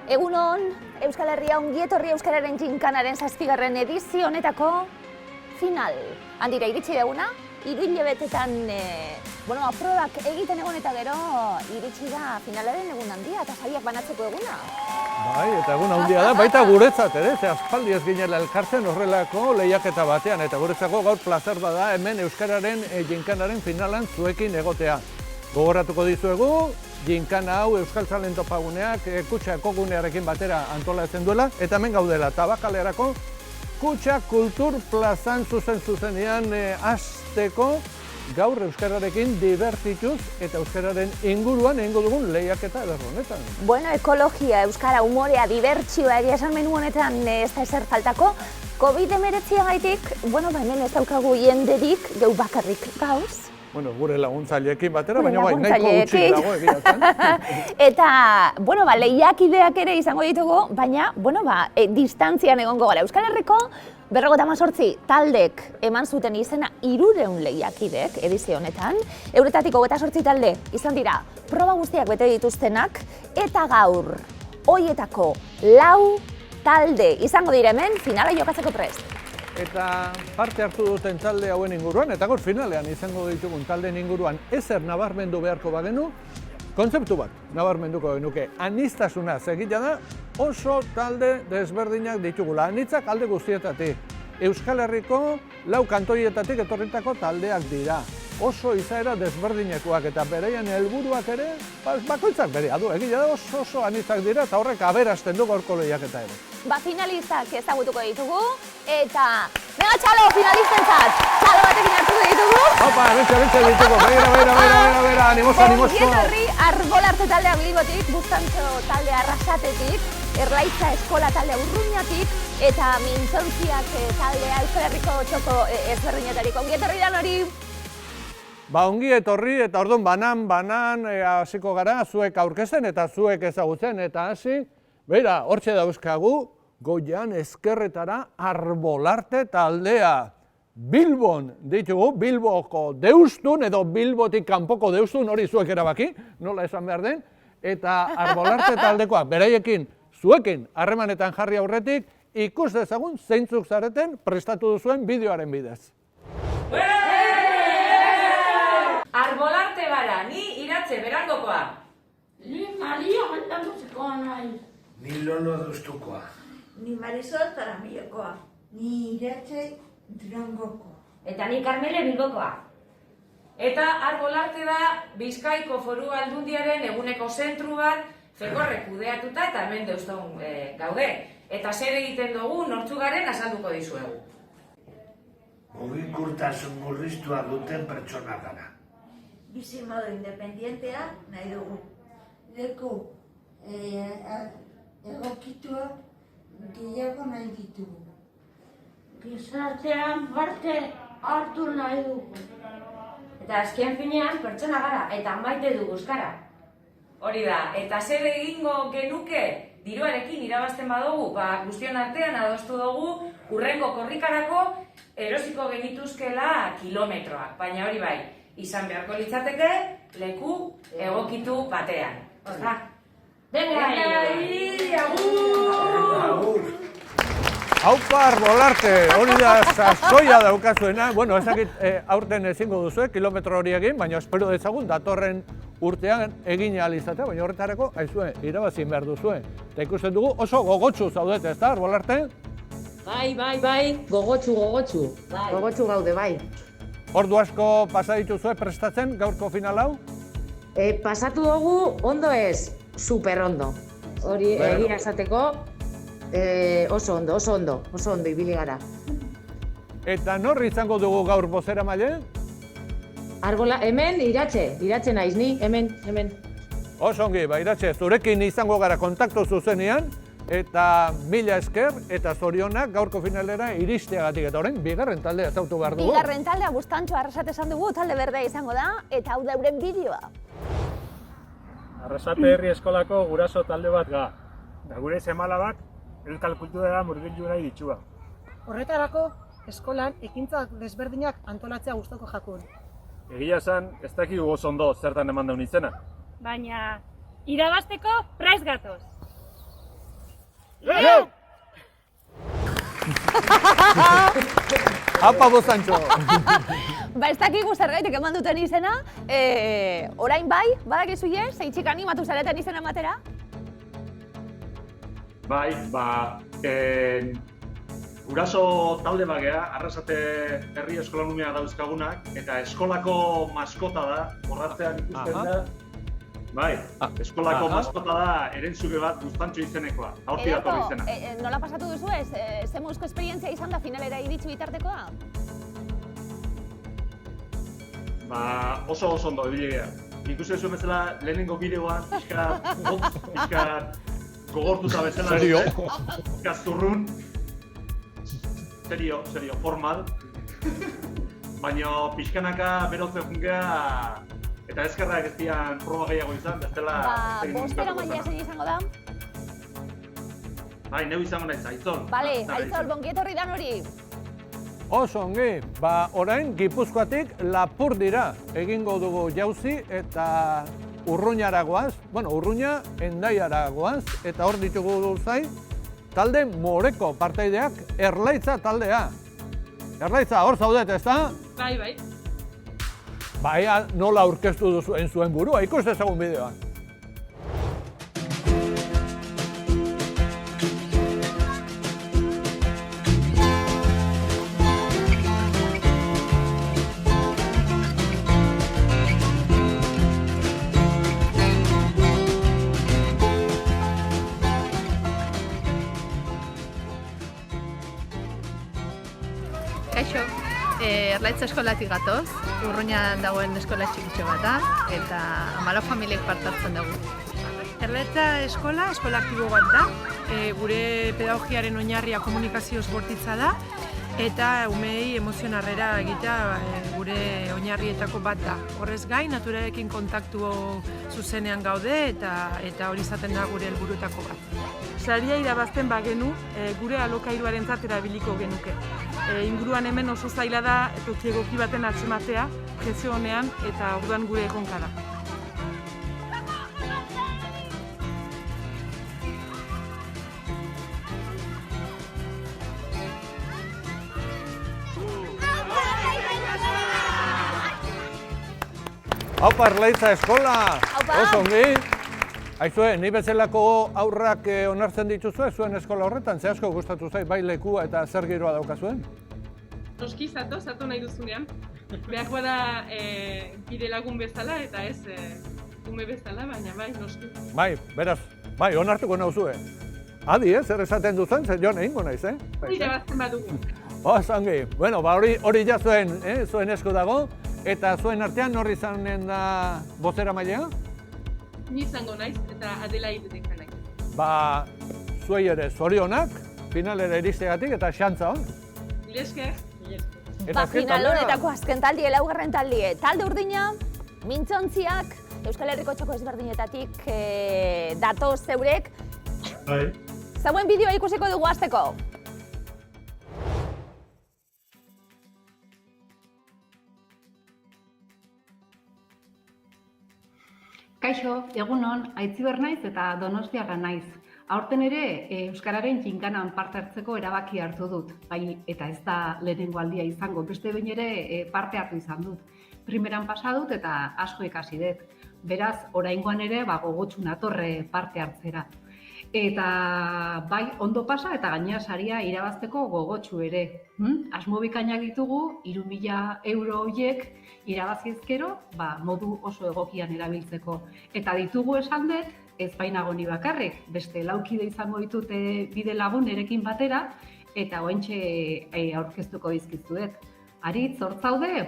Egunon, Euskal Herria ongi etorri Euskararen Ginkanaren 7. edizio honetako final. Handira iritsi deguna, 3 hilabetetan probak egiten egon eta gero iritsi da finalaren egun handia eta sariak banatzeko eguna. Bai, eta egun handia da, baita guretzat ere, ze aspaldi ez ginela elkartzen horrelako lehiaketa batean, eta guretzako gaur plazer bada hemen Euskararen Ginkanaren finalan zuekin egotea. Gogoratuko dizuegu, ginkana hau Euskaltzalen topaguneak Kutxa Ekogunearekin batera antolatzen duela, eta hemen gaudela Tabakalerako Kutxa Kultur Plazan zuzenean hasteko gaur Euskararekin dibertituz eta Euskararen inguruan egingo dugun lehiaketa eder honetan. Bueno, ekologia, Euskara, humorea, dibertsioa, egia esan menu honetan ez da ezer faltako. COVID-19 hemen ez daukagu jenderik, geu bakarrik gauz. Bueno, gure laguntzaileekin batera, baina bai, nahiko gutxi dago egia zen. Eta, lehiakideak ere izango ditugu, baina, distantzian egongo gara. Euskal Herriko 58 taldek eman zuten izena 300 lehiakidek edizio honetan. Euretatik 28 talde izan dira proba guztiak bete dituztenak, eta gaur, hoietako 4 talde izango dira hemen finala jokatzeko prest. Eta parte hartu duten talde hauen inguruan, eta gaur finalean izango ditugun taldeen inguruan ezer nabarmendu beharko bagenu, kontzeptu bat nabarmenduko genuke. Aniztasuna egila da oso talde desberdinak ditugula, anitzak alde guztietatik. Euskal Herriko 4 kantoietatik etorritako taldeak dira. Oso izaera desberdinekoak eta bereien helburuak ere, bakoitzak berea du, egila da oso anitzak dira eta horrek aberasten du gaurko lehiaketa ere. Finalistak ezagutuko ditugu, eta mega txalo finalistentzat, txalo batekin hartuko ditugu. Opa, bentsa ditugu, beira, animoso. Ongi etorri Arbolarte taldea Bilbotik, Bustantxo taldea Arrasatetik, Erlaitza Eskola taldea Urruñatik, eta Mintzontziak taldea Euskal Herriko txoko ezberdinetarik. Ongi etorri dan hori. Ongi etorri eta orduan banan hasiko gara, zuek aurkezten eta zuek ezagutzen eta hasi. Beira, hortxe dauzkagu, goian ezkerretara Arbolarte taldea. Bilbon ditugu, Bilboko deustun edo Bilbotik kanpoko deustun, hori zuek erabaki, nola esan behar den. Eta Arbolarte taldekoak, beraiekin, zuekin harremanetan jarri aurretik, ikus dezagun zeintzuk zareten prestatu duzuen bideoaren bidez. Arbolarte bara, ni Iratxe Berangokoa. Ni Maria Altamuzikoa nahi. Ni Lolo Deustukoa. Ni Marisol Zaramillokoa. Ni Iratxe Durangokoa. Eta ni Karmele Bilbokoa. Eta Arbolarte da Bizkaiko Foru Aldundiaren eguneko zentru bat Fekorrek kudeatuta eta hemen Deuston gaude. Eta zer egiten dugu nortzuk garen azalduko dizuegu. Mugikortasun murriztua duten pertsona gara. Bizimodu independientea nahi dugu. Leku egokituak gehiago nahi ditugu. Gizartean parte hartu nahi dugu. Eta azken finean pertsona gara eta maite dugu euskara. Hori da, eta zer egingo genuke diruarekin irabazten badugu, guztion artean adostu dugu hurrengo korrikarako erosiko genituzkela kilometroak, baina hori bai, izan beharko litzateke leku egokitu batean. Venga, Agur! Haupa Arbolarte, hori da sasoia daukazuena. Ez dakit aurten ezingo duzue, kilometro hori egin, baina espero dezagun datorren urtean egin ahal izatea, baina horretarako, aizue, irabazin behar duzue. Eta ikusten dugu oso gogotsu zaudete, ez da, Arbolarte? Bai, gogotsu. Gogotsu gaude, bai. Ordu asko pasa dituzue prestatzen gaurko final hau? Pasatu dugu, ondo ez, super ondo. Hori egia esateko, oso ondo ibili gara. Eta norri izango dugu gaur bozeramaile? Hemen Iratxe naiz ni, hemen. Oso ongi, Iratxe, zurekin izango gara kontaktu zuzenean, eta mila esker eta zorionak gaurko finalera iristeagatik eta orain bigarren taldea ezautu behar dugu. Bigarren taldea Bustantxo Arrasate esan dugu, talde berdea izango da, eta hau da euren bideoa. Arrasate herri eskolako guraso talde bat ga. Da gure semalabak euskal kulturara murgildu nahi ditxua. Horretarako, eskolan ekintzak desberdinak antolatzea gustoko jakun. Egia esan, ez dakigu oso ondo zertan eman daun izena. Baina, irabazteko praiz gatoz. Apa bozantxo! Ba, ez dakigu zergaitik eman duten izena, orain bai, badakizu je, zeitzik animatu zareten izena ematera? Bai, guraso talde bagea, Arrasate herri eskolanumea dauzkagunak, eta eskolako maskota da, horratzean ikusten da. Bai, eskolako maskota da, erentzuke bat Guztantxo izenekoa, horti dator izena. Nola pasatu duzu ez? Ze mouzko esperientzia izan da finalera iritsi bitartekoa? Oso ondo ebilegea. Ikusten zuen bezala, lehenengo bideoan, pixka gogortuta bezala. Serio? Pixka zurrun. Serio, formal. Baina pixkanaka berotzen jungea, eta ezkerrak ez dian proba gehiago izan, bestela... Bostera maila zen izango da? Bai, neu izango naiz, Aitzol. Bale, Aitzol, bongietorri dan hori. Oso ongi, orain Gipuzkoatik Lapurdira egingo dugu jauzi eta Urruñara goaz, Urruña Hendaiara goaz, eta hor ditugu zain talde Moreko partaideak Erlaitza taldea. Erlaitza, hor zaudet, ezta? Bai. Bai, nola aurkeztu duzuen zuen burua, ikus dezagun bideoa. Kaixo, Erlaitza eskolatik gatoz, Urruñan dagoen eskola txikitxo bat da, eta 14 familiek parte hartzen dugu. Erlaitza eskola aktibo bat da, gure pedagogiaren oinarria komunikazio bortitza da, eta umei emozionarrera egitea gure oinarrietako bat da. Horrez gain, naturarekin kontaktu zuzenean gaude eta hori izaten da gure helburuetako bat. Saria irabazten bagenu, gure alokairuarentzat erabiliko genuke. Inguruan hemen oso zaila da toki egoki baten atzematea, prezio honean eta orduan gure ekonka da. Aupa Erlaitza eskola! Aupa! Oso ongi! Aizue, ni bezalako aurrak onartzen dituzue zuen eskola horretan, ze asko gustatu zait, bai lekua eta zer giroa daukazuen? Noski zato nahi duzunean. Behar bada bide lagun bezala eta ez ume bezala, baina bai, noski. Bai, beraz, bai, onartuko nauzue. Adi, zer esaten duzen, zer joan egingo naiz, Irabazten badugu. Oso ongi, bueno, hori ja zuen esku dago, eta zuen artean norri izanen da bozera mailea? Ni izango naiz eta Adela itetek naiz. Zuei ere zorionak, finalera iristegatik eta xantza hon. Mila esker. Final honetako azken taldie, laugarren taldie. Talde urdina, mintzontziak, Euskal Herriko txoko ezberdinetatik datoz zeurek. Bai. Zauen bideoa ikusiko dugu hasteko. Kaixo, egunon, Aitziber naiz eta Donostiarra naiz. Aurten ere, Euskararen jinkanan parte hartzeko erabaki hartu dut. Bai, eta ez da lehenengo aldia izango, beste behin ere parte hartu izan dut. Primeran pasa dut eta asko ikasi dut. Beraz, oraingoan ere gogotsu natorre parte hartzera. Eta bai, ondo pasa eta gainera saria irabazteko gogotsu ere. Asmo bikainak ditugu, 3.000 euro horiek irabazizkero, modu oso egokian erabiltzeko. Eta ditugu esan dut, ez bainago ni bakarrik, beste laukide izango ditute bide lagun erekin batera, eta oentxe aurkeztuko dizkizuet. Aritz, hor zaude?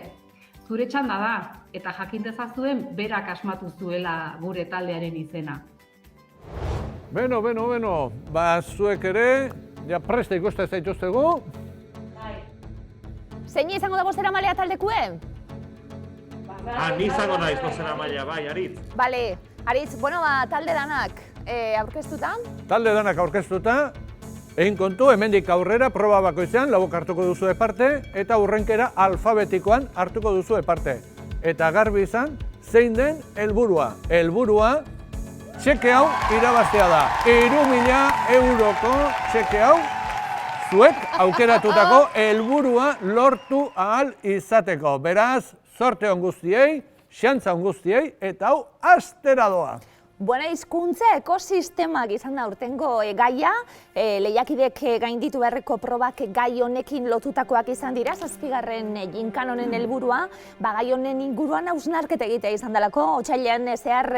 Zure txanda da, eta jakin dezazuen berak asmatu zuela gure taldearen izena. Beno, zuek ere, ja preste ikuste zaituztegu. Zein izango da bozera malea taldekue? Ni izango naiz bozera maila, bai, Aritz. Bale, Aritz, talde danak aurkeztuta? Talde danak aurkeztuta, egin kontu, hemendik aurrera, proba bakoitzean, labok hartuko duzue parte, eta hurrenkera alfabetikoan hartuko duzue parte. Eta garbi izan, zein den helburua. Helburua, txeke hau irabaztea da. 3.000 euroko txeke hau zuek aukeratutako helburua lortu ahal izateko. Beraz, zorte on guztiei, xantza on guztiei, eta hau astera doa. Buena hizkuntza ekosistemak izan da urtengo gaia, lehiakidek gainditu beharreko probak gai honekin lotutakoak izan dira, 7. ginkan honen helburua, gai honen inguruan hausnarketa egitea izan delako, otsailean zehar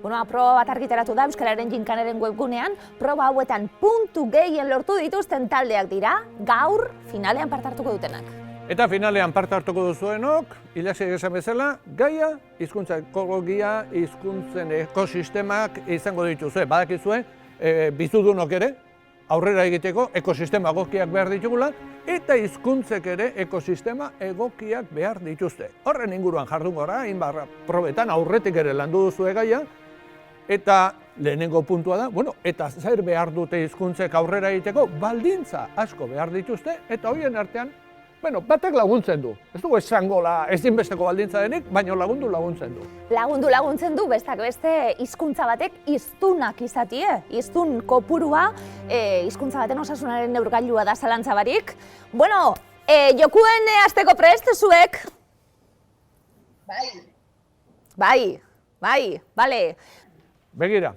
proba bat argitaratu da Euskararen ginkanaren webgunean, proba hauetan puntu gehien lortu dituzten taldeak dira, gaur finalean parte hartuko dutenak. Eta finalean parte hartuko duzuenok, Ilaxek esan bezala, gaia, hizkuntza ekologia, hizkuntzen ekosistemak izango dituzue. Badakizue, bizudunok ere, aurrera egiteko ekosistema egokiak behar ditugula, eta hizkuntzek ere ekosistema egokiak behar dituzte. Horren inguruan jardungo gara, hainbat probetan aurretik ere landu duzue gaia, eta lehenengo puntua da, eta zer behar dute hizkuntzek aurrera egiteko, baldintza asko behar dituzte, eta horien artean, batek laguntzen du. Ez dugu esango ezinbesteko baldintza denik, baina laguntzen du. Laguntzen du, bestak beste hizkuntza batek hiztunak izatie. Hiztun kopurua, hizkuntza baten osasunaren neurgailua da zalantza barik. Jokuen hasteko prest zuek? Bai, bale. Begira,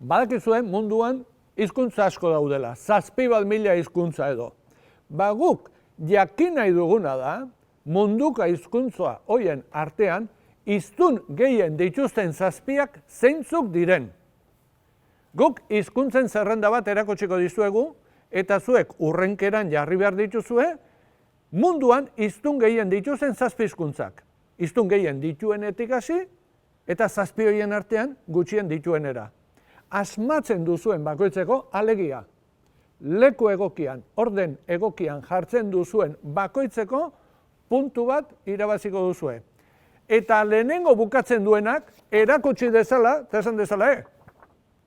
badakizue munduan hizkuntza asko daudela, 7.000 hizkuntza edo. Guk jakin nahi duguna da, munduko hizkuntza hoien artean, hiztun gehien dituzten 7 zeintzuk diren. Guk hizkuntzen zerrenda bat erakutsiko dizuegu, eta zuek hurrenkeran jarri behar dituzue, munduan hiztun gehien dituzten 7 hizkuntzak. Hiztun gehien dituenetik hasi, eta 7 horien artean gutxien dituenera. Asmatzen duzuen bakoitzeko alegia. Leku egokian, orden egokian jartzen duzuen bakoitzeko puntu bat irabaziko duzue. Eta lehenengo bukatzen duenak erakutsi dezala, eta esan dezala,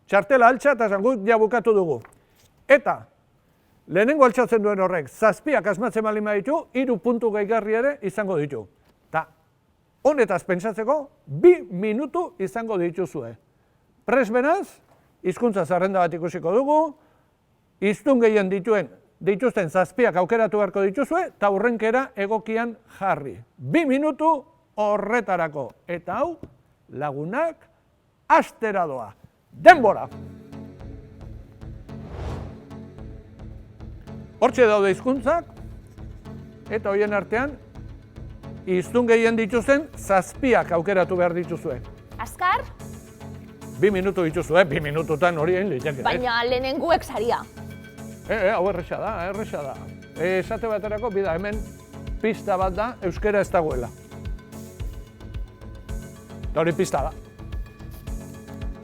txartela altxa eta esan guk ja bukatu dugu. Eta lehenengo altxatzen duen horrek, 7 asmatzen baldin baditu, 3 puntu gehigarri ere izango ditu. Eta honetaz pentsatzeko, 2 minutu izango dituzue. Prest beraz, hizkuntza zerrenda bat ikusiko dugu, hiztun gehien dituzten 7 aukeratu beharko dituzue, eta hurrenkera egokian jarri. 2 minutu horretarako. Eta hau, lagunak, astera doa. Denbora! Hortxe daude hizkuntzak, eta horien artean, hiztun gehien dituzten 7 aukeratu behar dituzue. Azkar? 2 minutu dituzue, 2 minututan hori egin liteke. Baina lehenenguek saria. Hau erresa da. Esate baterako, bida, hemen pista bat da, euskera ez dagoela. Eta hori pista da.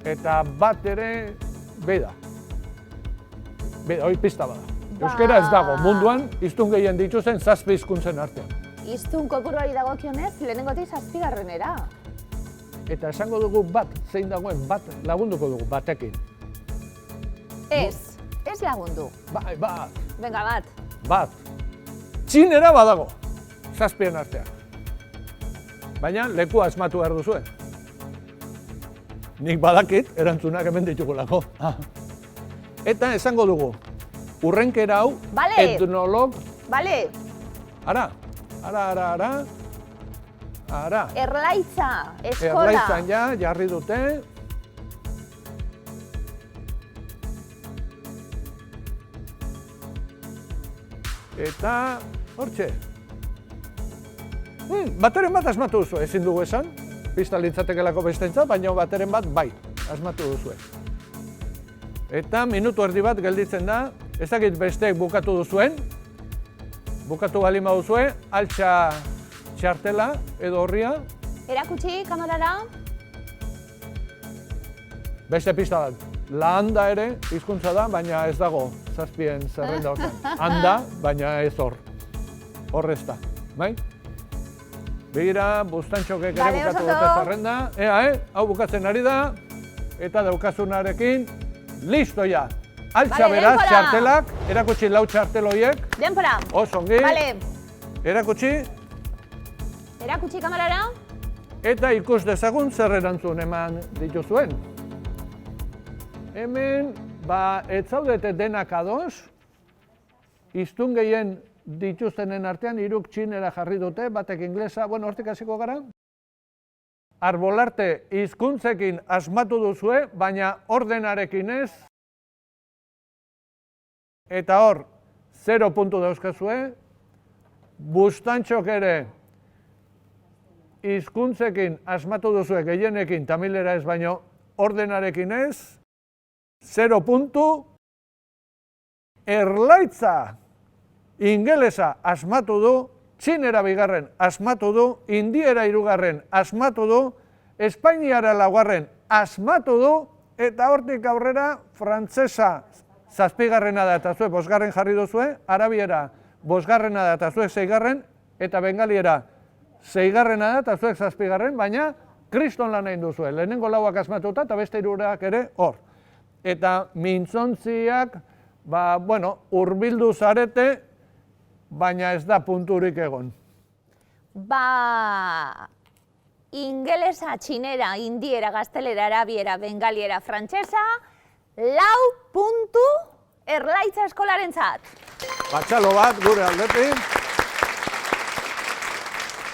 Eta bat ere, bida. Hori pista bat da. Euskera ez dago, munduan, hiztun gehien dituzten 7 hizkuntzen artean. Hiztun kopuruari dagokionez, lehenengotik 7. Eta esango dugu bat, zein dagoen, bat lagunduko dugu, batekin. Ez lagundu. Bat. Venga, bat. Bat. Txinera badago, 7 artean. Baina lekua asmatu behar duzue. Nik badakit, erantzunak hemen ditugulako. Eta esango dugu, hurrenkera hau, etnolog... Bale. Ara. Erlaitza, eskola. Erlaitzan jarri dute. Eta, hortxe. Bateren bat asmatu duzu, ezin dugu esan. Pista litzatekelako bestentza, baina bateren bat bai, asmatu duzu. Eta minutu erdi bat gelditzen da, ez dakit besteek bukatu duzuen. Bukatu balin baduzue, altxa txartela edo horria. Erakutsi, kamerara. Beste pista bat. La handa ere hizkuntza da, baina ez dago 7 zerrenda hortan. Handa, baina ez hor. Horrez da, bai? Begira, bustantxokek ere bukatu dute zerrenda. Hau bukatzen ari da. Eta daukazunarekin, listo ja. Altxa beraz, txartelak. Erakutsi 4 txartel horiek. Denpora. Oso ongi. Erakutsi. Erakutsi kamerara. Eta ikus dezagun zer erantzun eman dituzuen. Hemen, ez zaudete denak ados, hiztun gehien dituztenen artean, 3 txinera jarri dute, batek inglesa, hortik hasiko gara. Arbolarte hizkuntzekin asmatu duzue, baina ordenarekin ez. Eta hor, 0 puntu dauzkazue. Bustantxok ere hizkuntzekin asmatu duzue gehienekin, tamilera ez baino, ordenarekin ez. 0 puntu. Erlaitza ingelesa asmatu du, txinera 2. asmatu du, indiera 3. asmatu du, espainiara 4. asmatu du, eta hortik aurrera frantsesa 7. da eta zuek 5. jarri duzue, arabiera 5. da eta zuek 6. eta bengaliera 6. da eta zuek 7. baina kriston lan egin duzue, lehenengo 4 asmatuta eta beste 3 ere hor. Eta mintzontziak, hurbildu zarete, baina ez da punturik egon. Ingelesa, txinera, indiera, gaztelera, arabiera, bengaliera, frantsesa, 4 puntu Erlaitza eskolarentzat. Batxalo bat gure aldetik.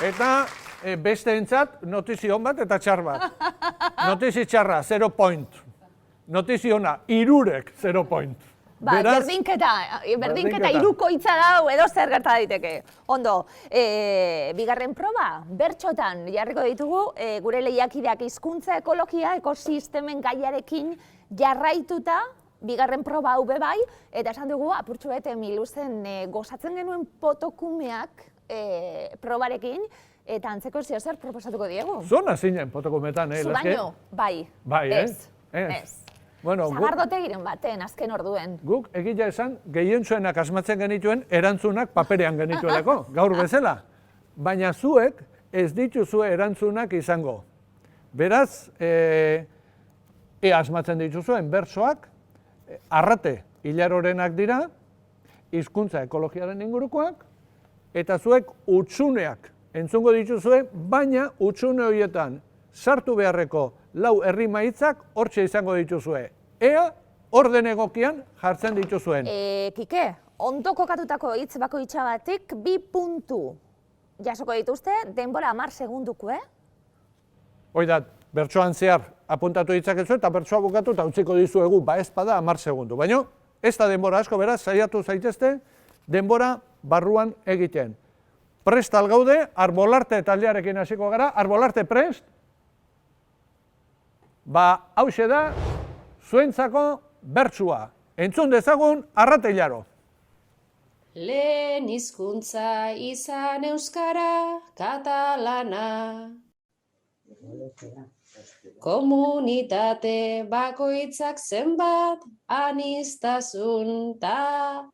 Eta besteentzat notizio on bat eta txar bat. Notizio txarra, 0 point. Notizio ona, 3 0 point. Berdinketa 3koitza dau edo zer gerta daiteke. Ondo, bigarren proba, bertxotan jarriko ditugu, gure lehiakideak hizkuntza ekologia, ekosistemen gaiarekin jarraituta, bigarren proba hau bai, eta esan dugu, apurtxo bete miluzen gozatzen genuen potokumeak probarekin, eta antzeko zer proposatuko diegu. Zona zinen potokumetan, Zu baino, bai. Ez. Zagardote giren baten, azken orduen. Guk, egia esan, gehientzuenak asmatzen genituen, erantzunak paperean genituelako, gaur bezala. Baina zuek ez dituzue erantzunak izango. Beraz, asmatzen dituzuen bertsoak, arrate hilarorenak dira, hizkuntza ekologiaren ingurukoak, eta zuek utsuneak entzungo dituzue, baina utsune horietan sartu beharreko 4 errimaitzak hortxe izango dituzue. Ea, orden egokian jartzen dituzuen. Kike, ondo kokatutako hitz bakoitzagatik 2 puntu jasoko dituzte, denbora 10 segunduko, Oidat, bertsoan zehar apuntatu ditzakezu eta bertsoa bukatu eta utziko dizuegu, ez bada 10 segundu. Baina, ez da denbora asko, beraz, saiatu zaitezte, denbora barruan egiten. Prest algaude, Arbolarte taldearekin hasiko gara. Arbolarte prest? Hauxe da, zuentzako bertsua. Entzun dezagun, arrate hilaro. Lehen hizkuntza izan euskara, katalana. Komunitate bakoitzak zenbat, aniztasun ta.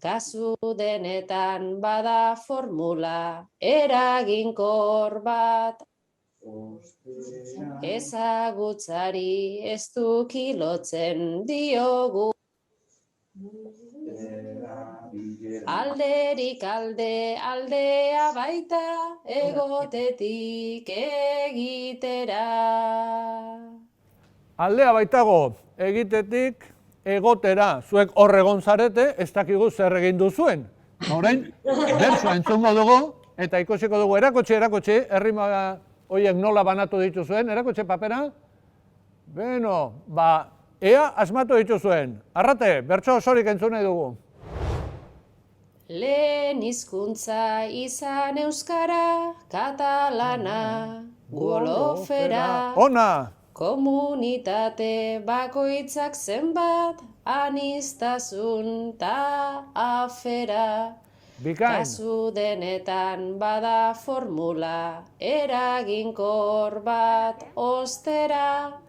Kasu denetan bada formula, eraginkor bat. Ezagutzari ez du kilotzen diogu. Alderik alde, aldea baita, egotetik egitera. Aldea baitago, egitetik egotera. Zuek horregon zarete, ez dakigu zer egin duzuen. Orain, bertsoa entzungo dugu, eta ikusiko dugu erakotxe, errima horiek nola banatu dituzuen, erakotxe papera. Ea asmatu dituzuen. Arrate, bertso osorik entzune dugu. Lehen hizkuntza izan euskara, katalana, golofera. Ona! Komunitate bakoitzak zenbat, aniztasun ta afera. Bikain. Kasu denetan bada formula, eraginkor bat ostera.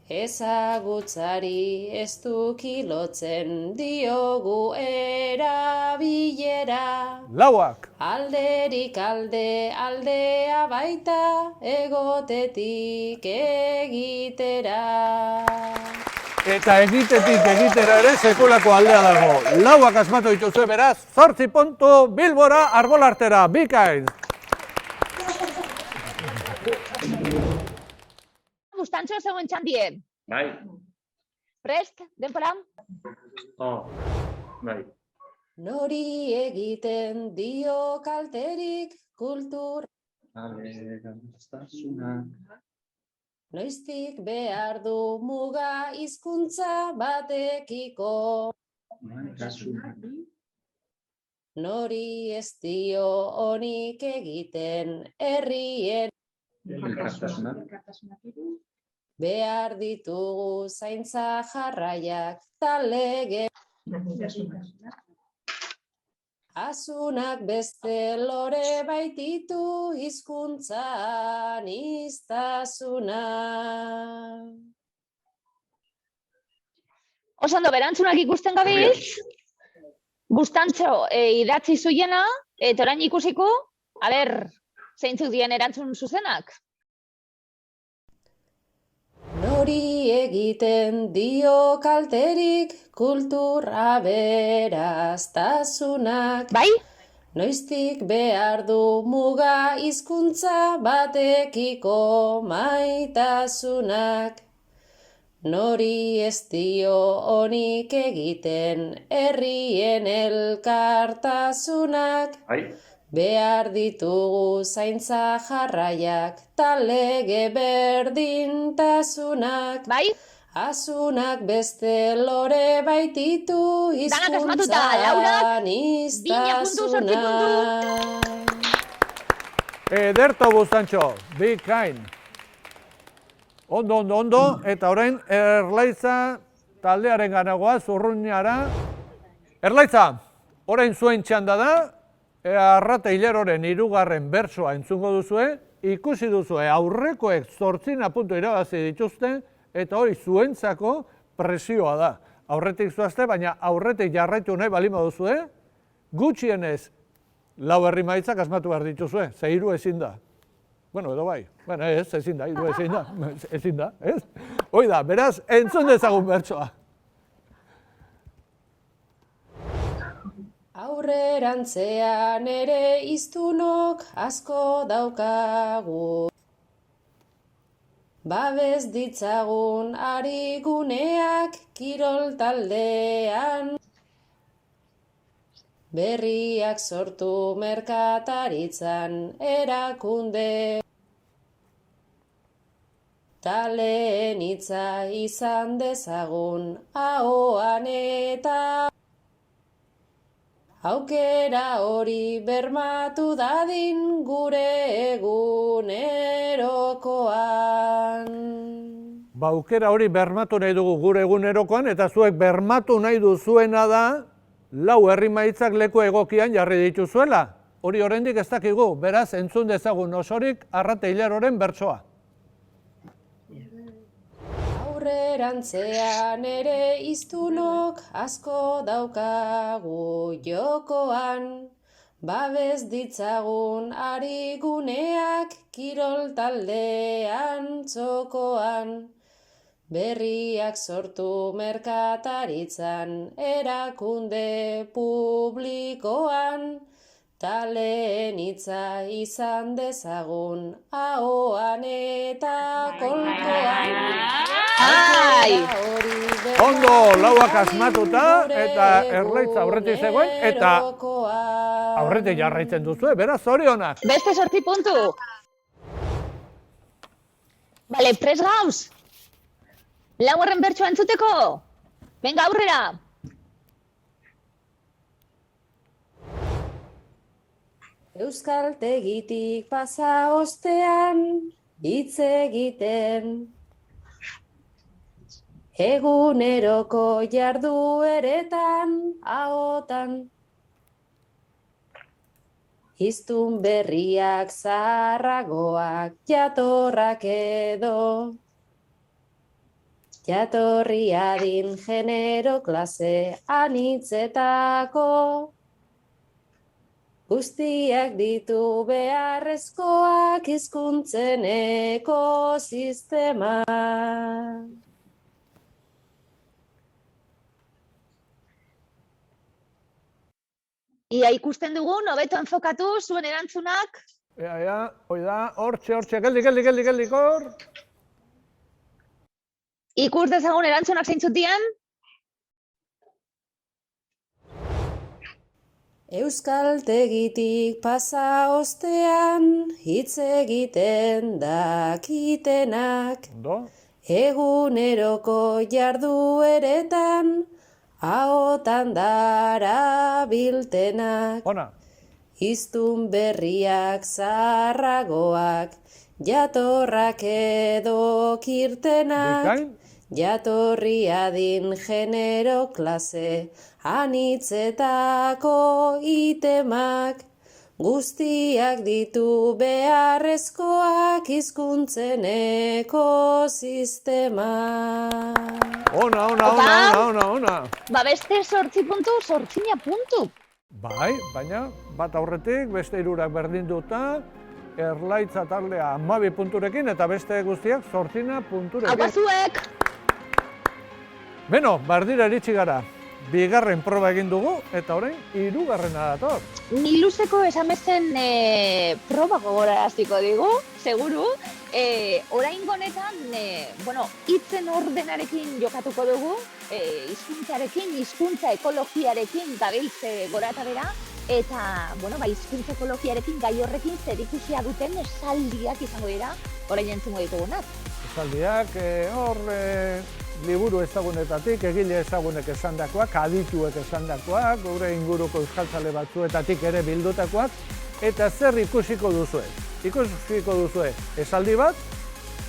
Ezagutzari ez du kilotzen diogu erabilera. Lauak. Alderik alde, aldea baita, egotetik egitera. Eta egitetik egitera ere sekulako aldea dago. Lauak asmatu dituzue beraz, 8 puntu Bilbora Arbolartera, bikain. Gustantxo zegoen txandie. Bai. Prest, denpora? Bai. Nori egiten dio kalterik kultur. Noiztik behar du muga hizkuntza batekiko. Nori ez dio onik egiten herrien. Behar ditugu zaintza jarraiak talege. Asunak beste lore baititu hizkuntzan iztasuna. Oso ondo, berantzunak ikusten gabiz, Bustantxo idatzi zuiena, eta orain ikusiko, zeintzuk dien erantzun zuzenak? Nori egiten dio kalterik kultura beraztasunak. Bai? Noiztik behar du muga hizkuntza batekiko maitasunak. Nori ez dio onik egiten herrien elkartasunak. Behar ditugu zaintza jarraiak talege berdintasunak. Bai? Asunak beste lore baititu hizkuntzan iztasuna. Ederto, Bustantxo, bikain. Ondo, eta orain Erlaitza taldearen ganagoa, Zurruñara. Erlaitza, orain zuen txanda da, Arrate Hileroren 3. bertsoa entzungo duzue, ikusi duzue aurrekoek 8 puntu irabazi dituzte, eta hori zuentzako presioa da. Aurretik zuazte, baina aurretik jarraitu nahi balima duzue, gutxienez 4 herrimaitzak asmatu behar dituzue, ze 3 ezin da. Bueno, edo bai, ez, ezin da, 3 ezin da, ezin da, ez? Hoi da, beraz, entzun dezagun bertsoa. Aurrerantzean ere iztunok asko daukagu. Babes ditzagun ari guneak kirol taldean. Berriak sortu merkataritzan erakunde. Taleen hitza izan dezagun ahoan eta aukera hori bermatu dadin gure egunerokoan. Aukera hori bermatu nahi dugu gure egunerokoan, eta zuek bermatu nahi duzuena da 4 herrimaitzak leku egokian jarri dituzuela. Hori oraindik ez dakigu, beraz entzun dezagun osorik Arrate Hileroren bertsoa. Aurrerantzean ere iztunok asko daukagu jokoan. Babes ditzagun ari guneak kirol taldean txokoan. Berriak sortu merkataritzan erakunde publikoan. Taleen hitza izan dezagun ahoan eta kolkoan. Ondo, 4 asmatuta, eta Erlaitza aurretik zegoen, eta aurretik jarraitzen duzue, beraz zorionak. Beste 8 puntu. Bale, prest gauz? 4. bertsoa entzuteko? Venga, aurrera! Euskaltegitik pasa ostean hitz egiten. Eguneroko jardueretan ahotan. Hiztun berriak zaharragoak jatorrak edo. Jatorri adin genero klase anitzetako. Guztiak ditu beharrezkoak hizkuntzen ekosistema. Ia ikusten dugu, hobeto enfokatu zuen erantzunak. Hoi da, hortxe, geldik hor. Ikus dezagun erantzunak zeintzuk dian? Euskaltegitik pasa ostean, hitz egiten dakitenak. Eguneroko jardueretan, ahotan darabiltenak. Hiztun berriak zaharragoak, jatorrak edo kirtenak. Jatorri adin genero klase, anitzetako itemak, guztiak ditu beharrezkoak hizkuntzen ekosistema. Ona. Ba beste 8 puntu, 8 puntu. Bai, baina bat aurretik, beste 3 berdinduta, Erlaitza taldea 12 punturekin eta beste guztiak 8 punturekin. Aguazuek! Beno, bardira iritsi gara. Bigarren proba egin dugu eta orain 3. dator. Ni luzeko esan bezen proba gogoraraziko digu, seguru. Oraingo honetan, hitzen ordenarekin jokatuko dugu, hizkuntzarekin, hizkuntza ekologiarekin gabiltze gora eta bera, eta, hizkuntza ekologiarekin gai horrekin zerikusia duten esaldiak izango dira, orain entzungo ditugunak. Esaldiak, liburu ezagunetatik, egile ezagunek esandakoak, adituek esandakoak, gure inguruko euskaltzale batzuetatik ere bildutakoak, eta zer ikusiko duzue? Ikusiko duzue esaldi bat,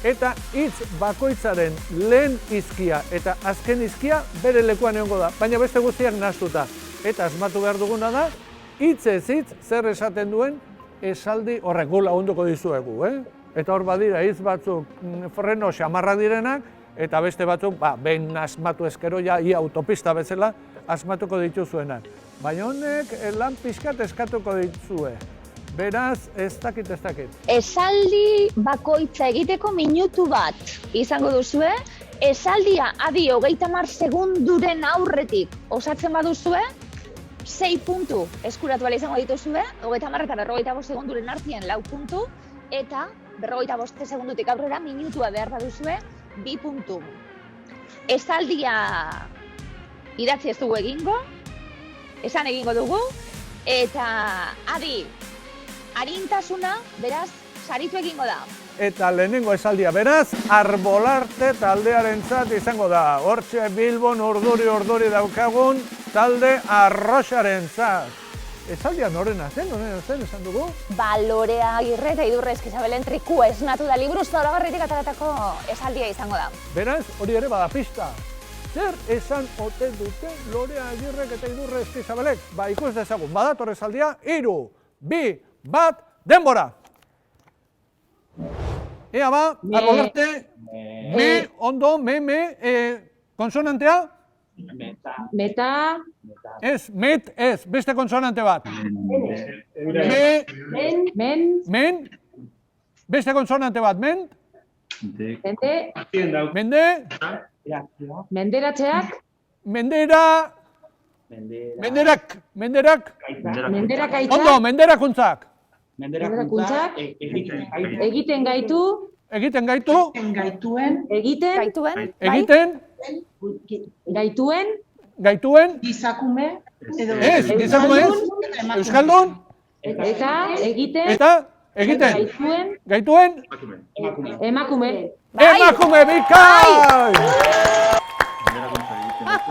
eta hitz bakoitzaren lehen hizkia eta azken hizkia bere lekuan egongo da, baina beste guztiak nahastuta. Eta asmatu behar duguna da, hitzez hitz zer esaten duen esaldi horrek gu lagunduko dizuegu, Eta hor badira hitz batzuk freno xamarra direnak, eta beste batzuk, behin asmatu ezkero ia autopista bezala asmatuko dituzuenak. Baina honek lan pixkat eskatuko dituzue. Beraz, ez dakit. Esaldi bakoitza egiteko minutu bat izango duzue, esaldia adi 30 segunduren aurretik osatzen baduzue, 6 puntu eskuratu ala izango dituzue, 30 eta 45 segunduren artean 4 puntu, eta 45 segundutik aurrera minutua behar baduzue, 2 puntu. Esaldia idatzi ez dugu egingo, esan egingo dugu, eta adi, arintasuna, beraz, saritu egingo da. Eta lehenengo esaldia, beraz, Arbolarte taldearentzat izango da. Hortxe Bilbon urduri daukagun talde Arroxarentzat. Esaldia norena zen, esan dugu? Lorea Agirre eta Idurre Eskizabelen trikua esnatu da liburuz zoragarritik ataratako esaldia izango da. Beraz, hori ere bada pista. Zer esan ote dute Lorea Agirrek eta Idurre Eskizabelek? Ikus dezagun, badator esaldia, 3, 2, 1, denbora! Ea ba, Arbolarte, ondo, konsonantea? Meta. Ez, beste konsonante bat. Men. Beste konsonante bat, men. Mende. Menderatzeak. Menderak. Ondo, menderakuntzak. Egiten gaitu. Gaituen. Gizakume. Ez, gizakume ez. Euskaldun. Eta egiten. Gaituen. Emakume. Emakume bikai!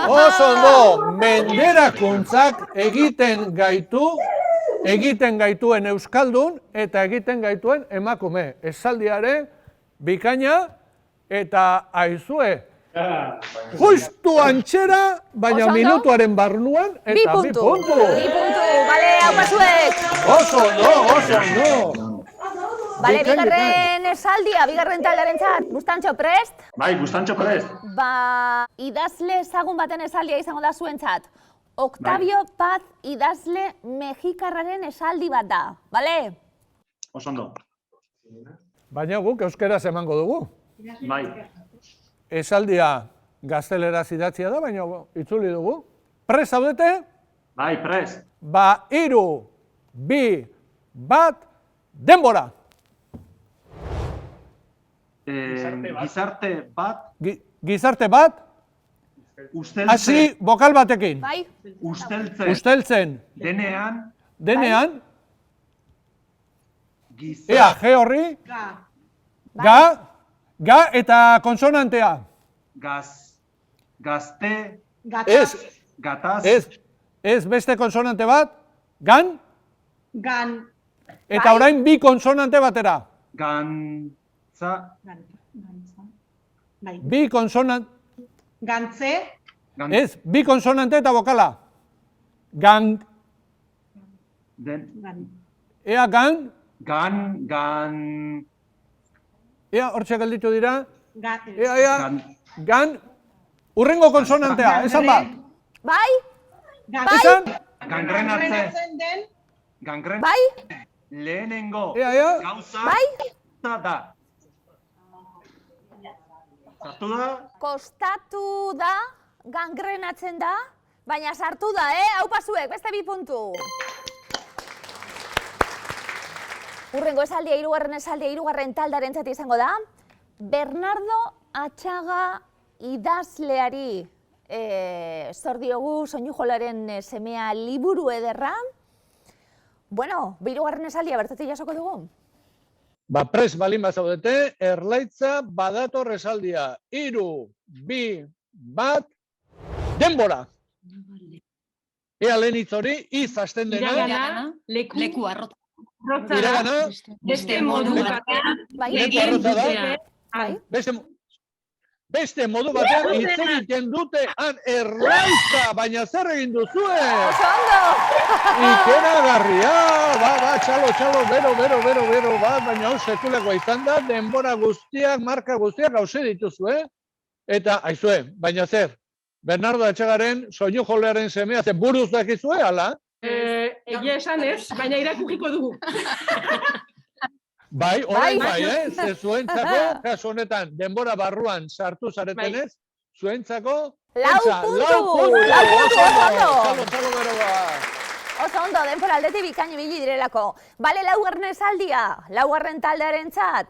Oso ondo, menderakuntzak egiten gaituen euskaldun eta egiten gaituen emakume. Esaldiare bikaina eta aizue. Justu antxera, baina minutuaren barnuan eta 2 puntu. 2 puntu, bale, aguazuek! Oso ondo! Bale, bigarren esaldia, bigarren taldearentzat, Bustantxo prest? Bai, Bustantxo prest. Idazle ezagun baten esaldia izango da zuentzat. Octavio Paz idazle mexikarraren esaldi bat da, bale? Oso ondo. Baina guk euskeraz emango dugu. Bai. Esaldia gazteleraz idatzia da, baina itzuli dugu. Prest zaudete? Bai, prest. 3, 2, 1, denbora! Gizarte bat. Gizarte bat? Usteltzen. Hasi bokal batekin. Bai. Usteltzen. Usteltzen. Denean. Denean. Ea, G horri. Ga eta konsonantea. Gazte. Ez. Gataz. Ez beste konsonante bat. Gan. Gan. Eta orain bi konsonante batera. Gantza. Bi konsonante. Gantze. Ez, bi konsonante eta bokala. Gan. Ea, gan. Gan. Ea, hortxe gelditu dira. Ea, gan. Urrengo konsonantea, esan bat. Bai? Esan? Gangrenatzen den. Bai? Lehenengo. Gauza. Bai? Da. Sartu da? Kostatu da, gangrenatzen da, baina sartu da, hau pasuek, beste 2 puntu. Urrengo esaldia, hirugarren taldearentzat izango da. Bernardo Atxaga idazleari zor diogu Soinujolaren semea liburu ederra. Bueno, hirugarren esaldia bertatik jasoko dugu. Prest balin bazaudete, Erlaitza badator esaldia. 3, 2, 1, denbora! Ea lehen hitz hori, izazten dena. Iragana, leku arrota. Iragana. Beste modu batean. Leku arrota da. Beste modu batean hitz egiten dute han Erlaitza, baina zer egin duzue? Oso ondo! Ikeragarria, txalo, bero, baina hau sekulako izan da, denbora guztiak, marka guztiak hause dituzue. Eta, aizue, baina zer, Bernardo Atxagaren Soinujolearen semea, ze buruz dakizue, ala? Egia esan ez, baina irakurriko dugu. Bai, orain bai, ze zuentzako, kasu honetan, denbora barruan sartu zaretenez, zuentzako... 4 puntu! 4 puntu, oso ondo! Txalo, bero bat! Oso ondo, denbora aldetik bikain ibili direlako. Bale, laugarren esaldia, laugarren taldearentzat.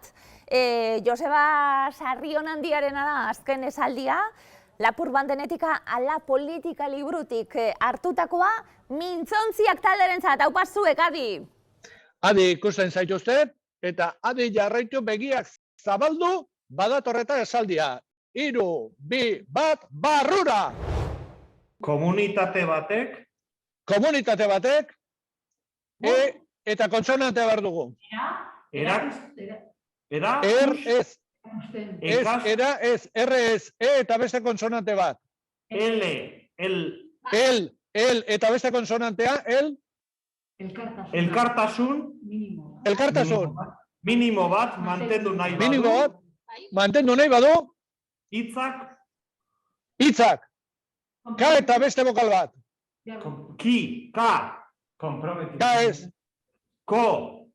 Joseba Sarrionandiarena da, azken esaldia. Lapur bandenetika ala politika librutik hartutakoa, mintzontziak taldearentzat, hau pasuek, Adi. Adi ikusten zaituztet, eta adi jarraitu begiak zabaldu, badatorreta esaldia. 3, 2, 1, barrura! Komunitate batek. Eta konsonantea behar dugu. Eta beste konsonante bat. Eta beste konsonantea, Elkartasun. Minimo bat, mantendu nahi badu. Minimo bat, mantendu nahi badu. Hitzak. Ka eta beste bokal bat. Ka ez. Ko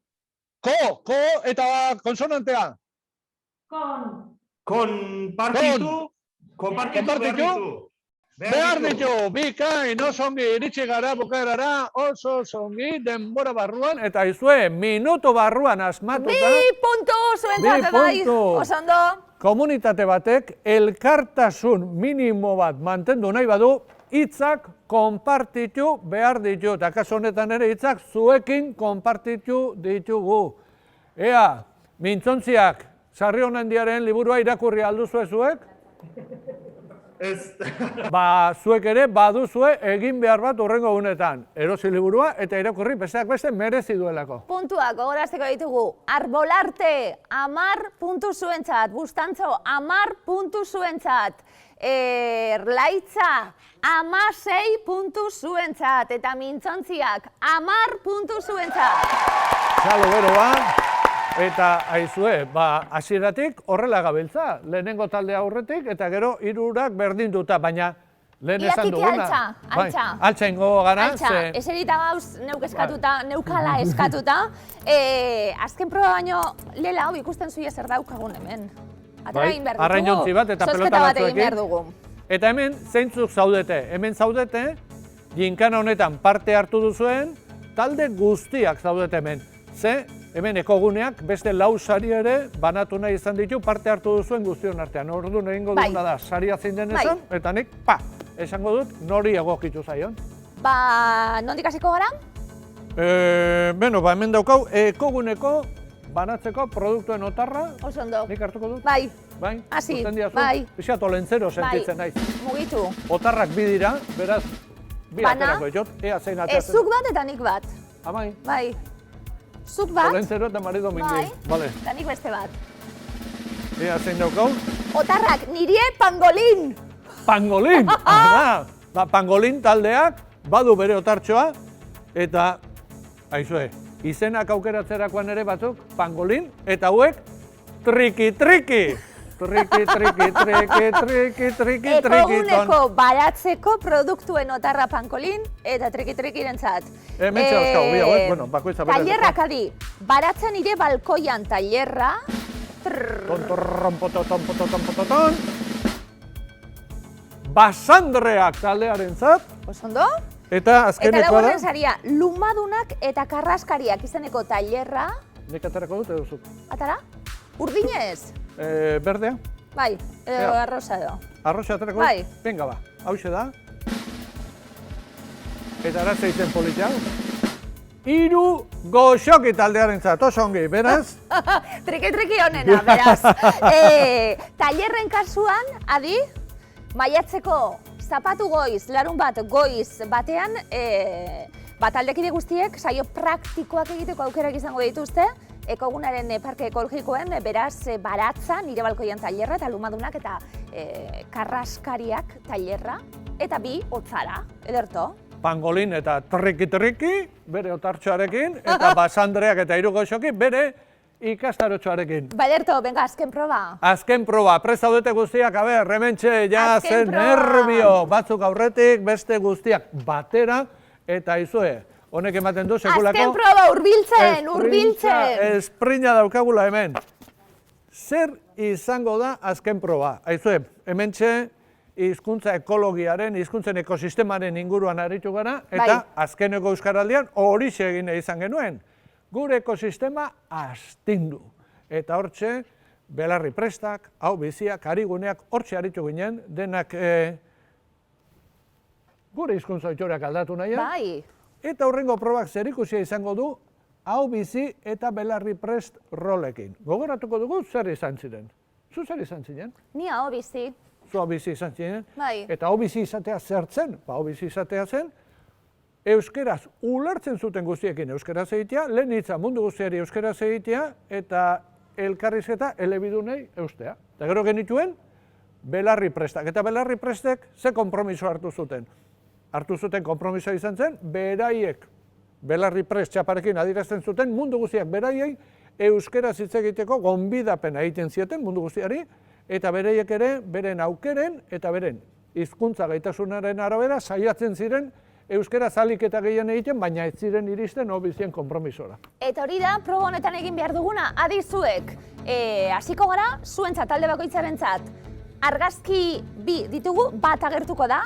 eta konsonantea. Konpartitu. Behar ditu, bikain, oso ongi, iritsi gara bukaerara, oso ongi, denbora barruan, eta izue, minutu barruan asmatuta. 2 puntu zuentzat, bai, oso ondo. Komunitate batek, elkartasun minimo bat mantendu nahi badu, hitzak konpartitu behar ditu, eta kasu honetan ere hitzak zuekin konpartitu ditugu. Ea, mintzontziak, Sarrionandiaren liburua irakurri alduzue zuek? Ez. Zuek ere baduzue egin behar bat urrengo gunetan. Erosi liburua eta irakurri besteak beste merezi duelako. Puntuak gogorazteko ditugu. Arbolarte, 10 puntu zuentzat. Bustantzo, 10 puntu zuentzat. Erlaitza, 16 puntu zuentzat. Eta mintzontziak, 10 puntu zuentzat. Txalo bero ba. Eta aizue, hasieratik horrela gabiltza. Lehenengo talde aurretik eta gero hirurak berdinduta, baina lehen esan duguna. Altxa ingo gara. Altxa, eserita gauz neukala eskatuta. Azken proba baino, lela hau ikusten zuia zer daukagun hemen. Atara egin behar dugu. Arrainontzi bat eta pelota bat egin behar dugu. Eta hemen zeintzuk zaudete. Hemen zaudete, ginkana honetan parte hartu duzuen, talde guztiak zaudete hemen. Ze, hemen ekoguneak beste 4 sari ere banatu nahi izan ditu parte hartu duzuen guztion artean. Orduan egingo duguna da, saria zein den esan, eta nik, esango dut, nori egokitu zaion. Nondik hasiko gara? Beno, hemen daukau, ekoguneko banatzeko produktuen otarra. Oso ondo. Nik hartuko dut? Bai. Bai? Hasi, bai. Pixat olentzero sentitzen naiz. Mugitu. Otarrak bi dira, beraz, bi aterako jot, ea zein ateratzen. Zuk bat eta nik bat. Amai. Bai. Zuk bat. Olentzero eta marido mingi. Bai, eta nik beste bat. Ea zein daukau? Otarrak, nirie pangolin! Pangolin! Pangolin taldeak badu bere otartxoa, eta, aizue, izenak aukeratzerakoan ere batzuk, pangolin, eta hauek, triki-triki! Triki-triki. Ekoguneko baratzeko produktuen otarra pangolin, eta triki-trikirentzat. Hemen txauskau, bi hauek, bueno, bakoitza bere. Tailerrak adi, baratzen nire balkoian tailerra. Tontorron-pototon. Basandreak taldearen zat. Osondo? Eta azkenekoa da? Eta lagunen saria, lumadunak eta karraskariak izeneko tailerra. Nik aterako dut edo zuk? Atara? Urdinez? Berdea? Bai, arroza edo. Arroza aterako? Bai. Venga ba, hauxe da. Eta ara zeitzen politia. 3 goxoki taldearen zat, oso ongi, beraz? Triki honena, beraz. Tailerren kasuan, adi, maiatzeko zapatu goiz, larun bat goiz batean, taldekide guztiek saio praktikoak egiteko aukerak izango dituzte, ekogunaren parke ekologikoen, beraz, baratza, nire balkoian tailerra, eta lumadunak eta karraskariak tailerra, eta 2 otzara, ederto. Pangolin eta triki-triki, bere otartxoarekin, eta basandreak eta 3 goxoki, bere ikastarotxoarekin. Ederto, venga, azken proba. Azken proba, prest zaudete guztiak, rementxe, ja, zen nervio, batzuk aurretik, beste guztiak batera, eta izue, honek ematen du sekulako... Azken proba, hurbiltzen! Esprina daukagula hemen. Zer izango da azken proba? Aizue, hementxe, hizkuntza ekologiaren, hizkuntzen ekosistemaren inguruan aritu gara, eta azkeneko euskaraldian horixe egin izan genuen. Gure ekosistema astindu. Eta hortxe, belarri prestak, hau biziak, hariguneak, hortxe aritu ginen, denak gure hizkuntza ohiturak aldatu nahian. Bai. Eta hurrengo probak zerikusia izango du, hau bizi eta belarri prest rolekin. Gogoratuko dugu zer izan ziren. Zu zer izan ziren? Ni hau bizi. Zu hau bizi izan ziren. Bai. Eta hau bizi izatea zertzen? Hau bizi izatea zen, euskeraz ulertzen zuten guztiekin euskeraz egitea, lehen hitza mundu guztiari euskeraz egitea, eta elkarrizketa elebidunei eustea. Eta gero genituen, belarri prestak. Eta belarri prestek ze konpromiso hartu zuten? Hartu zuten konpromisoa izan zen, beraiek belarri prest txaparekin adierazten zuten, mundu guztiak beraiei euskeraz hitz egiteko gonbidapena egiten zioten mundu guztiari, eta beraiek ere, beren aukeren eta beren hizkuntza gaitasunaren arabera saiatzen ziren euskera zalik eta gehien egiten, baina ez ziren iristen obizien konpromisora. Eta hori da, proba honetan egin behar duguna, adizuek, hasiko gara, zuentzat, talde bakoitzarentzat, argazki 2 ditugu, bat agertuko da,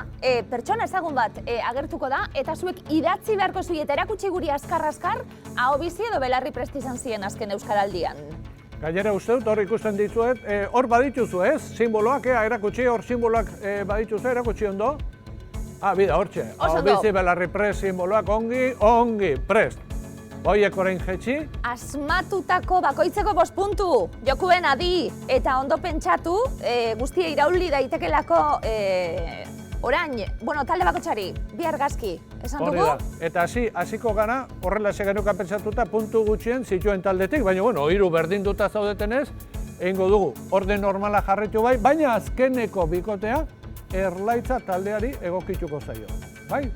pertsona ezagun bat agertuko da, eta zuek idatzi beharko zuiet erakutsi guri azkar-azkar, hau bizi edo belarri prest izan ziren azken euskaraldian. Gainera uste dut, hor ikusten dizuet, hor badituzu ez, simboloak, erakutsi, hor simboloak badituzu, erakutsi ondo. Bida, hortxe, hau bizi belarri prest simboloak ongi prest. Hoiek orain jetxi. Asmatutako bakoitzeko 5 puntu, jokuen adi, eta ondo pentsatu, guztia irauli daitekelako orain, talde bakoitzari, 2 argazki, esan dugu? Eta hasiko gara, horrela segenuka pentsatuta, puntu gutxien zituen taldetik, baina, 3 berdinduta zaudetenez, egingo dugu, orde normala jarritu bai, baina azkeneko bikotea, erlaitza taldeari egokituko zaio. Bai?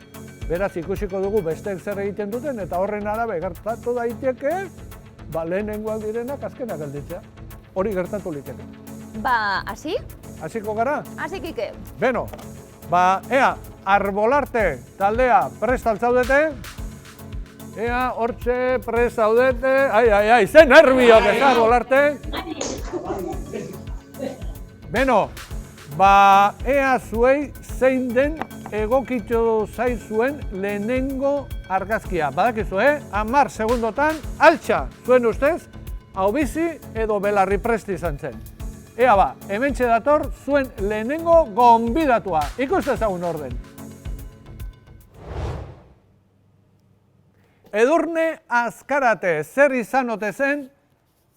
Beraz ikusiko dugu besteek zer egiten duten eta horren arabe gertatu daiteke, lehenengoak direnak azkenak gelditzea. Hori gertatu liteke. Hasi? Hasiko gara? Hasi, Kike. Beno, ea, arbolarte taldea prest altzaudete? Ea, hortxe prest zaudete? Ai, zen nerviok ez arbolarte? Beno, ea zuei zein den egokitu zaizuen lehenengo argazkia. Badakizu, 10 segundotan, altxa, zuen ustez, hau bizi edo belarri prest izan zen. Ea ba, hementxe dator zuen lehenengo gonbidatua. Ikuste ezagun orden. Edurne Azkarate, zer izan ote zen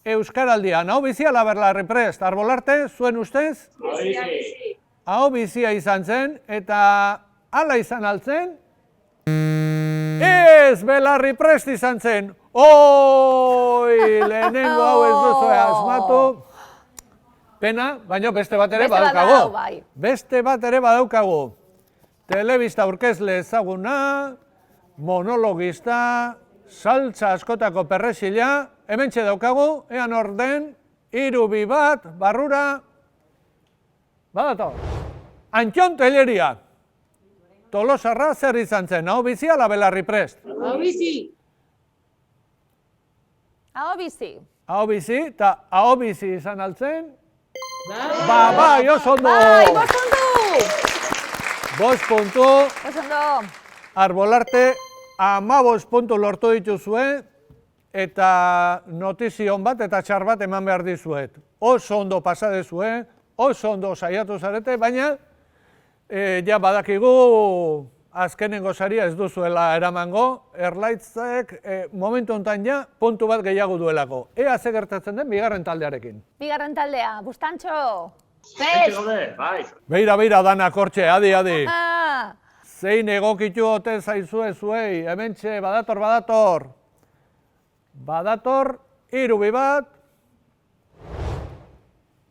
Euskaraldian? Hau bizi ala belarri prest? Arbolarte, zuen ustez? Hau bizia izan zen, eta ala izan altzen? Ez, belarri prest izan zen. Oi, lehenengo hau ez duzu asmatu. Pena, baina beste bat ere badaukagu. Beste bat ere badaukagu. Telebista aurkezle ezaguna, monologista, saltza askotako perresila, hementxe daukagu, ean orden, 3-2-1, barrura, badator. Antxon Telleria, Tolosarra zer izan zen, hau bizi ala belarri prest? Hau bizi. Hau bizi. Hau bizi, eta hau bizi izan altzen? Bai, oso ondo! Bai, 5 puntu! 5 puntu. Oso ondo. Arbolarte, 15 puntu lortu dituzue, eta notizion bat eta txar bat eman behar dizuet. Oso ondo pasadezue, oso ondo saiatu zarete, baina ja badakigu azkenengo saria ez duzuela eramango, Erlaitzek momentu honetan ja puntu bat gehiago duelako. Ea ze gertatzen den bigarren taldearekin. Bigarren taldea, Bustantxo. Beira, danak hortxe, adi. Zein egokitu ote zaizue zuei, hementxe, badator. Badator, 3-2-1.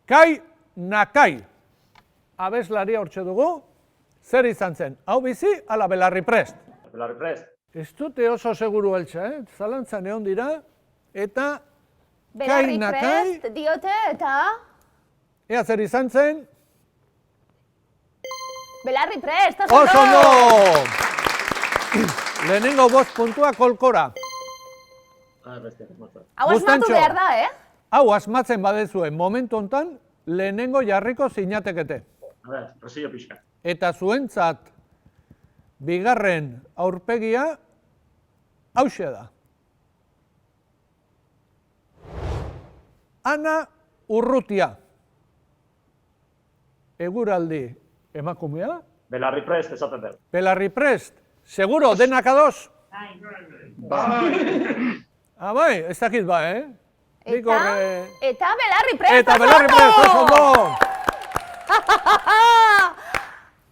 Kai Nakai. Abeslaria hortxe dugu. Zer izan zen? Hau bizi, ala belarri prest? Belarri prest. Ez dute oso seguru eltsa, zalantzan egon dira. Eta Belarri prest diote eta... Ea zer izan zen? Belarri prest, oso ondo! Lehenengo 5 puntua kolkora. Hau asmatu behar da, Hau asmatzen badezuen momentu hontan, lehenengo jarriko zinatekete. Presillo pixka. Eta zuentzat bigarren aurpegia hauxe da. Ana Urrutia. Eguraldi emakumea. Belarri prest esaten dut. Belarri prest. Seguro, denak ados? Bai, ez dakit ba, Eta belarri prest, Eta belarri prest, oso ondo!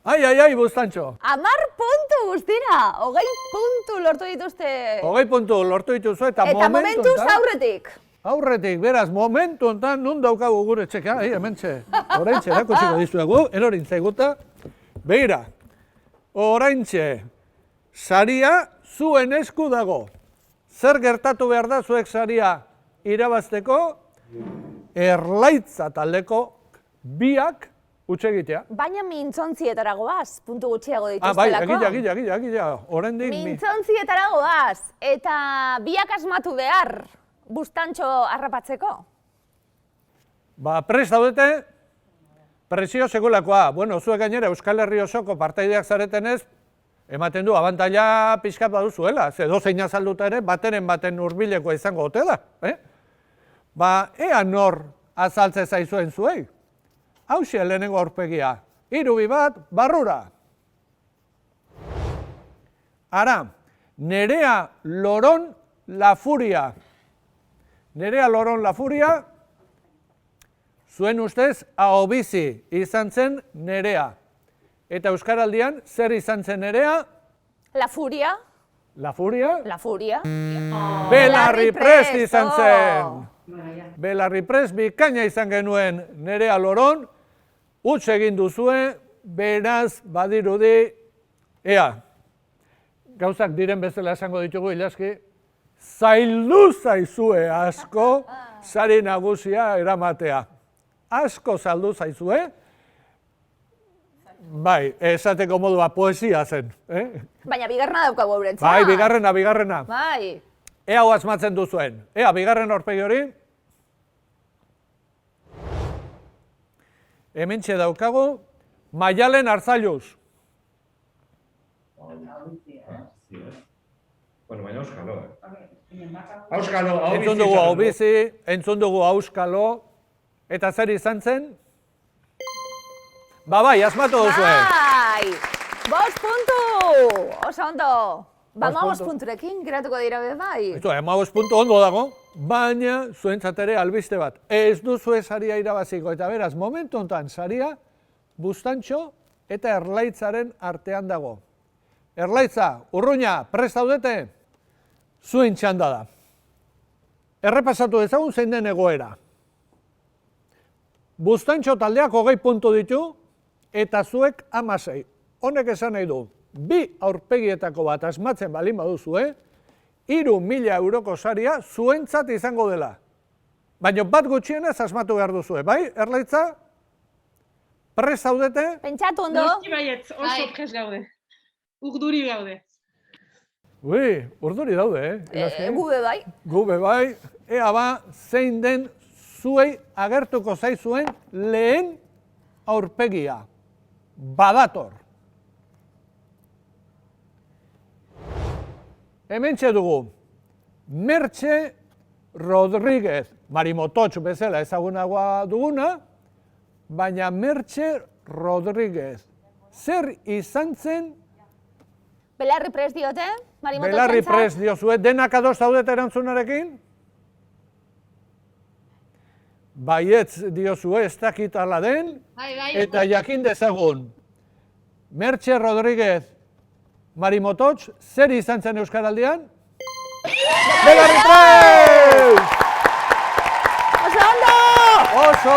Ai, Bustantxo. 10 puntu guztira, 20 puntu lortu dituzte. 20 puntu lortu dituzu eta momentuz aurretik. Aurretik, beraz, momentu ontan nun daukagu gure txeka, hementxe, oraintxe, erakutsiko dizuegu, erorintza iguta. Beira, oraintxe, saria zuen esku dago. Zer gertatu behar da zuek saria irabazteko? Erlaitza taldeko biak utxe egitea. Baina mintzontzietara goaz, puntu gutxiago dituztelako. Bai, egitea, oraindik mintzontzietara goaz, eta biak asmatu behar, Bustantxo harrapatzeko? Ba, prest daudete, presio segulakoa. Bueno, zuek gainera Euskal Herri osoko partaideak zaretenez, ematen du, abantaila pixkat baduzuela. Ze dozein azalduta ere, baten hurbilekoa izango ote da. Ba, ea nor azaltze zaizuen zuei. Hauxe lehenengo aurpegia. 3-2-1, barrura. Ara, Nerea Loron Lafuria. Nerea Loron Lafuria, zuen ustez, ahobizi izan zen Nerea. Eta Euskaraldian, zer izan zen Nerea? Lafuria. Lafuria? Lafuria. Belarri prest izan zen. Belarri prest bikaina izan genuen Nerea Loron, utz egin duzue, beraz badirudi, ea, gauzak diren bezala esango ditugu ilaski, zaildu zaizue asko sari nagusia eramatea. Asko saldu zaizue, bai, esateko modua poesia zen. Baina bigarrena daukagu eurentzat. Bai, bigarrena. Bai. Ea hau asmatzen duzuen. Ea, bigarren aurpegi hori. Hementxe daukagu, Maialen Arzalluz. Bueno, baina auskalo, Auskalo, hau Entzun dugu hau bizi, entzun dugu auskalo, eta zer izan zen? Bai, asmatu duzue. Bai! 5 puntu! Oso ondo! Ba, 5 punturekin geratuko dira be bai. 5 puntu ondo dago, baina zuentzat ere albiste bat. Ez duzue saria irabaziko, eta beraz, momentu honetan saria Bustantxo eta Erlaitzaren artean dago. Erlaitza, Urruña, prest zaudete? Zuen txanda da. Errepasatu dezagun zein den egoera. Bustantxo taldeak 20 puntu ditu, eta zuek 16. Honek esan nahi du, 2 aurpegietako bat asmatzen balin baduzue, 3.000 euroko saria zuentzat izango dela. Baina bat gutxienez asmatu behar duzue, bai? Erlaitza? Prest zaudete? Pentsatu ondo? Noski baietz, oso prest gaude. Urduri gaude. Ui, urduri daude, Gube bai. Gube bai. Ea ba, zein den zuei agertuko zaizuen lehen aurpegia. Badator. Hementxe dugu, Mertxe Rodríguez, Marimototx bezala ezagunagoa duguna, baina Mertxe Rodríguez. Zer izan zen? Belarri prest diote? Belarri prest diozue, denak ados zaudete erantzunarekin? Baietz diozue, ez dakit ala den, eta jakin dezagun. Mertxe Rodríguez, Marimototx, zer izan zen Euskaraldian? Belarri prest! Oso ondo! Oso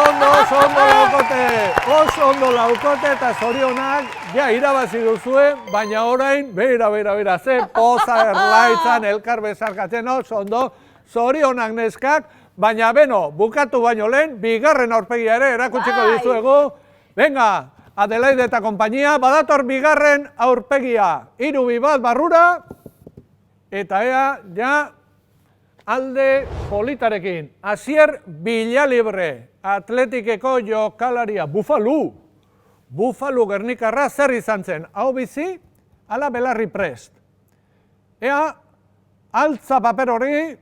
ondo laukote! Oso ondo laukote eta zorionak ja irabazi duzue, baina orain, bera, ze poza Erlaitzan elkar bezarkatzen oso ondo, zorionak neskak, baina beno, bukatu baino lehen, bigarren aurpegia ere erakutsiko dizuegu. Venga, Adelaide eta konpainia, badator bigarren aurpegia. 3-2 bat barrura, eta ea, ja, alde politarekin. Asier Villalibre, Atletikeko jokalaria, Bufalu Gernikarra zer izan zen, hau bizi, ala Belarri prest. Ea, altza paper hori,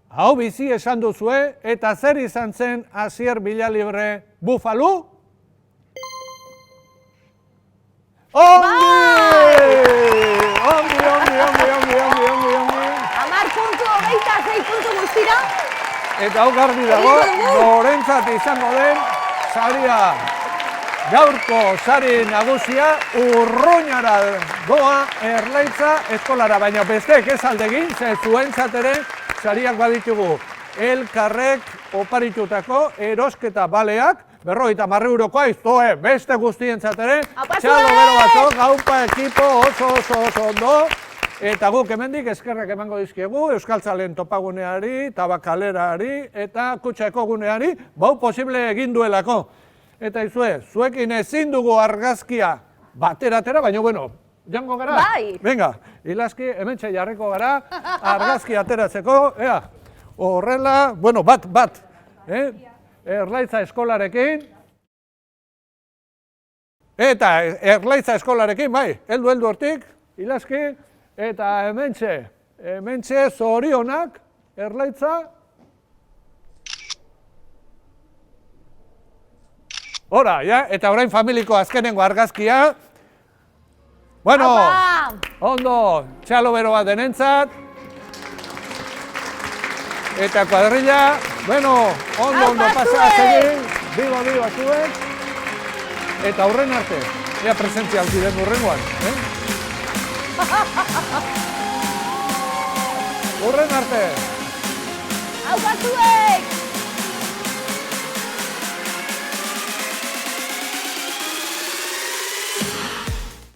hau bizi esan duzue, eta zer izan zen Asier Villalibre Bufalu? Ongi! 6 puntu guztira. Eta hau garbi dago, norentzat izango den saria. Gaurko sari nagusia Urruñara doa Erlaitza eskolara, baina bestek ez aldegin, ze zuentzat ere sariak baditugu. Elkarrek oparitutako erosketa baleak, 50 eurokoa iztoe, beste guztientzat ere, txalo bero batzok, gaupa ekipo oso ondo. Eta guk hemendik eskerrak emango dizkiegu, Euskaltzalen topaguneari, tabakalerari eta kutxako guneari, bau posible egin duelako. Eta izue, zuekin ezin dugu argazkia bateratera, baina bueno, jango gara? Bai! Venga, ilaski, hementxe jarriko gara, argazki ateratzeko, ea, horrela, bueno, bat, Erlaitza eskolarekin, eta Erlaitza eskolarekin, bai, heldu hortik, ilaski, eta hementxe zorionak, Erlaitza. Hora, ja, eta orain familiko azkenengo argazkia. Bueno, ondo, txalo bero bat denentzat. Eta kuadrilla, bueno, ondo pasa segin, bigo zuen. Eta aurren arte, ea presentzialki den urrengoan, Hau batzuek!